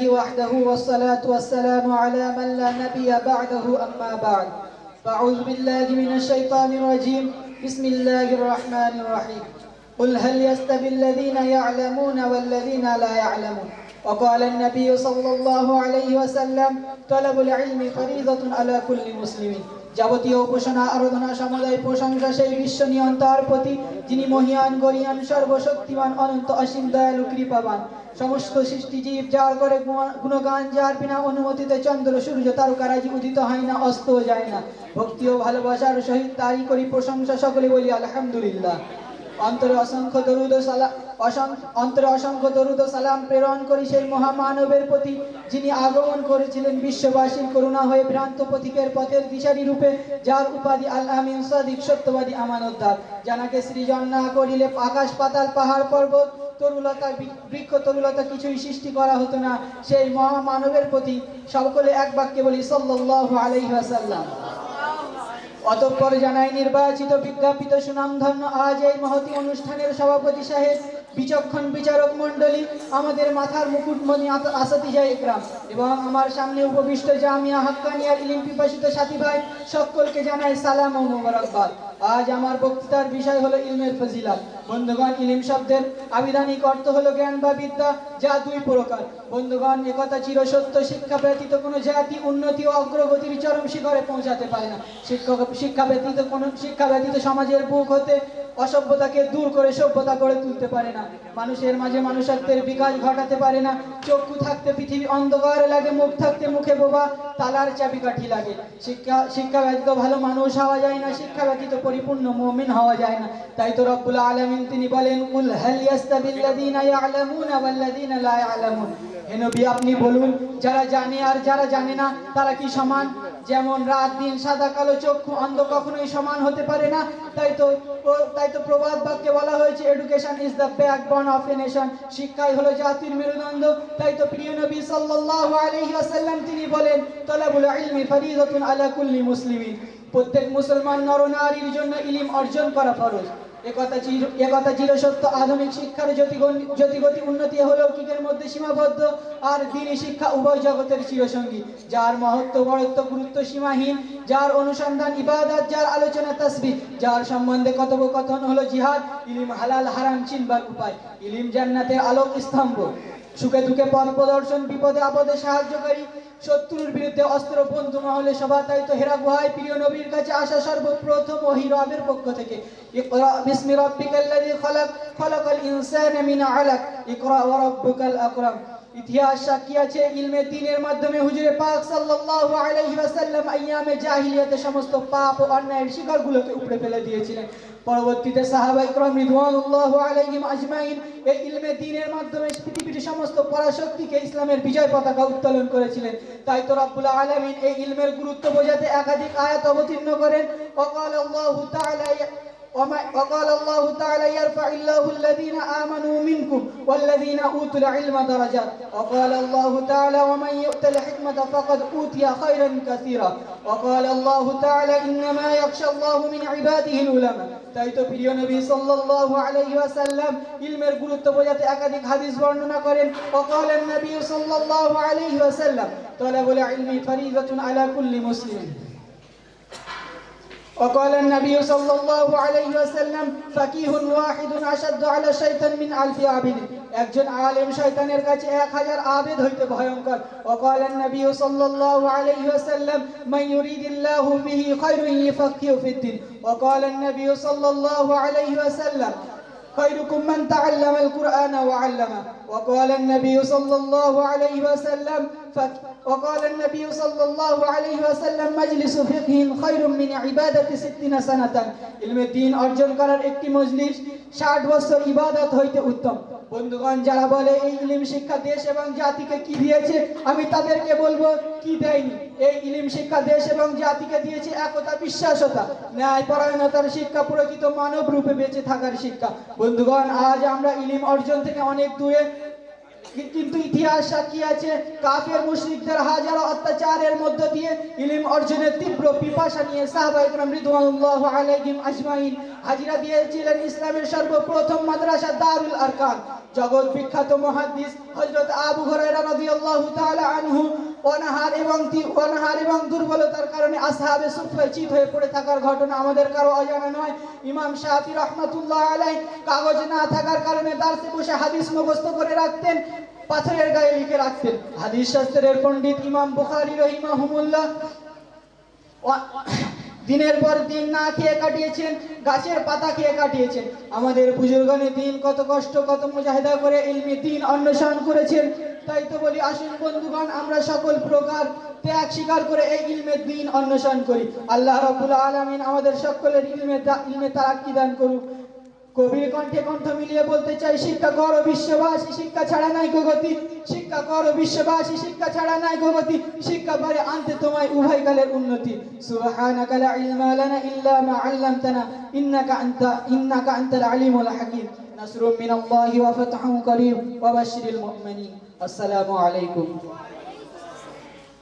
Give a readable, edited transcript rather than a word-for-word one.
وحده والصلاة والسلام على من لا نبي بعده أما بعد فأعوذ بالله من الشيطان الرجيم بسم الله الرحمن الرحيم قل هل يستوي الذين يعلمون والذين لا يعلمون وقال النبي صلى الله عليه وسلم طلب العلم فريضة على كل مسلم যাবতীয় উপাসনা আরাধনা সমুদয় প্রশংসা সেই বিশ্ব নিয়ন্তার প্রতি যিনি মহিয়ান গরিয়ান সর্বশক্তিমান অনন্ত অসীম দয়ালু কৃপাবান সমস্ত সৃষ্টি জীব যার করে গুণগান যার বিনা অনুমতিতে চন্দ্র সূর্য তারকারাজি উদিত হয় না অস্ত যায় না ভক্তি ও ভালোবাসার সহিত তারই করি প্রশংসা সকলে বলি আলহামদুলিল্লাহ অন্তরে অসংখ্য দরুদ ও সালাম প্রেরণ করি সেই মহামানবের প্রতি যিনি আগমন করেছিলেন বিশ্ববাসীর করুণা হয়ে ভ্রান্ত পথিকের পথের দিশারি রূপে যার উপাধি আল আমিন সাদিক সত্যবাদী আমানতদার জানাকে সৃজন না করিলে আকাশ পাতাল পাহাড় পর্বত তরুলতা বৃক্ষ তরুলতা কিছুই সৃষ্টি করা হতো না সেই মহামানবের প্রতি সকলে এক বাক্যে বলি সাল্লাল্লাহু আলাইহি ওয়াসাল্লাম অতঃপর জানাই নির্বাচিত বিজ্ঞাপিত সুনামধন্য আজ এই মহতি অনুষ্ঠানের সভাপতি সাহেব বিচক্ষণ বিচারক মণ্ডলী আমাদের মাথার মুকুটমণি আসাতিজা ইকরাম এবং আমার সামনে উপবিষ্ট জামিয়া হাক্কানিয়ার ইলম পিপাসিত সাথী ভাই সকলকে জানাই সালাম ও মোবারকবাদ আজ আমার বক্তৃতার বিষয় হলো ইলমের ফজিলত বন্ধুগণ ইলম শব্দের আবিধানিক অর্থ হলো জ্ঞান বা বিদ্যা যা দুই প্রকার বন্ধুগণ একথা চিরসত্য শিক্ষা ব্যতীত কোনো জাতি উন্নতি ও অগ্রগতির চরম শিখরে পৌঁছাতে পারে না শিক্ষা ব্যতীত সমাজের বুক হতে অসভ্যতাকে দূর করে সভ্যতা গড়ে তুলতে পারে না মানুষের মাঝে মানুষত্বের বিকাশ ঘটাতে পারে না চক্ষু থাকতে পৃথিবী অন্ধকার লাগে মুখ থাকতে মুখে বোবা তালার চাবিকাঠি লাগে শিক্ষা ব্যতীত ভালো মানুষ হওয়া যায় না শিক্ষা ব্যতীত পরিপূর্ণ মুমিন হওয়া যায় না তাই তো রব্বুল আলামিন তিনি বলেন কুল হাল ইয়াস্তাবিল্লাযীনা ইয়ালামুনা ওয়াল্লাযীনা লা ইয়ালামুন হে নবী আপনি বলুন যারা জানে আর যারা জানে না তারা কি সমান যেমন রাত দিন সাদা কালো চক্ষু অন্ধ কখনোই সমান হতে পারে না তাই তো প্রবাদ বাক্যে বলা হয়েছে education is the backbone of a nation শিক্ষাই হলো জাতির মেরুদণ্ড তাই তো প্রিয় নবী সাল্লাল্লাহু আলাইহি ওয়াসাল্লাম তিনি বলেন তালাবুল ইলমি ফরিদাতুন আলা কুল্লি মুসলিমিন প্রত্যেক মুসলমান নরনারীর জন্য ইলম অর্জন করা ফরজ একথা চিরসত্য আধুনিক শিক্ষার জ্যোতিগতি উন্নতি অলৌকিকের মধ্যে সীমাবদ্ধ আর দ্বীনি শিক্ষা উভয় জগতের চিরসঙ্গী যার মহত্ব বড়ত্ব গুরুত্ব সীমাহীন যার অনুসন্ধান ইবাদত যার আলোচনা তাসবিহ যার সম্বন্ধে কথোপকথন হলো জিহাদ ইলম হালাল হারাম চিনবার উপায় ইলম জান্নাতের আলোক স্তম্ভ সুখে দুঃখে পথ প্রদর্শন বিপদে আপদে সাহায্যকারী শত্রুর বিরুদ্ধে অস্ত্র বন্ধু মহলে সভা তাই তো হেরা গুহায় প্রিয় নবীর কাছে আসা সর্বপ্রথম ওহী রবের পক্ষ থেকে ইকরা বিসমি রাব্বিকাল্লাযী খালাক খালাকাল ইনসানা মিন আলাক ইকরা ওয়া রাব্বুকাল আকরাম ইতিহাস সাক্ষী আছে ইলমে দ্বীনের মাধ্যমে হুজুরে পাক সাল্লাল্লাহু আলাইহি ওয়াসাল্লাম আইয়ামে জাহিলিয়াতে সমস্ত পাপ ও অন্যায়ের শিকড়গুলোকে উপড়ে ফেলে দিয়েছিলেন পরবর্তীতে সাহাবা ইকরাম রিদওয়ানুল্লাহি আলাইহিম আজমাইন এই ইলমে দ্বীনের মাধ্যমে পৃথিবীর সমস্ত পরাশক্তিকে ইসলামের বিজয় পতাকা উত্তোলন করেছিলেন তাই তো রব্বুল আলামিন এই ইলমের গুরুত্ব বোঝাতে একাধিক আয়াত অবতীর্ণ করেন وقال الله تعالى يرفع الله الذين آمنوا منكم والذين أوتوا العلم درجات وقال الله تعالى ومن يؤت الحكمة فقد أوتي خيرا كثيرا وقال الله تعالى إنما يخشى الله من عباده العلماء তাই তো প্রিয় নবী সাল্লাল্লাহু আলাইহি ওয়াসাল্লাম ইলমের গুরুত্ব বোঝাতে একাধিক হাদিস বর্ণনা করেন وقال النبي صلى الله عليه وسلم طلب العلم فريضة على كل مسلم وقال النبي صلى الله عليه وسلم فقيه واحد أشد على الشيطان من ألف عابد একজন আলেম শয়তানের কাছে 1000 আবেদ হইতে ভয়ঙ্কর وقال النبي صلى الله عليه وسلم من يريد الله به خير يفقهه في الدين وقال النبي صلى الله عليه وسلم خيركم من تعلم القرآن وعلمه وقال النبي صلى الله عليه وسلم مجلس فقه خير من عبادة 60 سنة ইলমে দ্বীন অর্জন করার একটি মজলিস 60 বছর ইবাদত হইতে উত্তম বন্ধুগণ যারা বলে এই ইলম শিক্ষা দেশ এবং জাতিকে কি দিয়েছে আমি তাদেরকে বলবো কি দেয়নি এই ইলম শিক্ষা দেশ এবং জাতিকে দিয়েছে একতা বিশ্বাসতা ন্যায় পরায়ণতার শিক্ষা প্রকৃত মানব রূপে বেঁচে থাকার শিক্ষা বন্ধুগণ আজ আমরা ইলম অর্জন থেকে অনেক দূরে কিন্তু ইতিহাস সাক্ষী আছে কাফের মুশরিকদের হাজারো অত্যাচারের মধ্য দিয়ে ইলম অর্জনের তীব্র পিপাসা নিয়ে সাহাবা ইকরাম রিদওয়ানুল্লাহ আলাইহিম আজমাইন হাজিরা দিয়েছিলেন ইসলামের সর্বপ্রথম মাদ্রাসা দারুল আরকাম। জগৎ বিখ্যাত মুহাদ্দিস হযরত আবু হুরায়রা রাদিয়াল্লাহু তাআলা আনহু অনাহার এবং দুর্বলতার কারণে আসহাবে সুফফায় চিত হয়ে পড়ে থাকার ঘটনা আমাদের কারো অজানা নয়। ইমাম শাফি রাহমাতুল্লাহ আলাইহি কাগজ না থাকার কারণে দার্সে বসে হাদিস মুখস্থ করে রাখতেন, পাথরের গায়ে লিখে রাখতেন। হাদিস শাস্ত্রের পণ্ডিত ইমাম বুখারী রাহিমাহুমুল্লাহ দিনের পর দিন না খেয়ে কাটিয়েছেন, গাছের পাতা খেয়ে কাটিয়েছেন। আমাদের বুজুর্গানে দিন কত কষ্ট কত মুজাহিদা করে ইলমি দিন অন্বেষণ করেছেন। তাই তো বলি আসুন বন্ধুগণ, আমরা সকল প্রকার ত্যাগ স্বীকার করে এই ইলমের দিন অন্বেষণ করি। আল্লাহ রাব্বুল আলামিন আমাদের সকলের ইলমে তারাক্কি দান করুক। কবির কণ্ঠে কণ্ঠ মিলিয়ে বলতে চাই, শিক্ষা করো বিশ্ববাসী, শিক্ষা ছাড়া নাই গতি। শিক্ষা করো বিশ্ববাসী, শিক্ষা ছাড়া নাই গতি। শিক্ষা পারে আনতে তোমায় উভয় কালের উন্নতি। সুবহানাকা লা ইলমা লানা ইল্লা মা আল্লামতানা ইন্নাকা আনতাল আলিমুল হাকিম। নাসরুম মিনাল্লাহি ওয়া ফাতহুন করিম ওয়া বাশশিরিল মুমিনিন। আসসালামু আলাইকুম।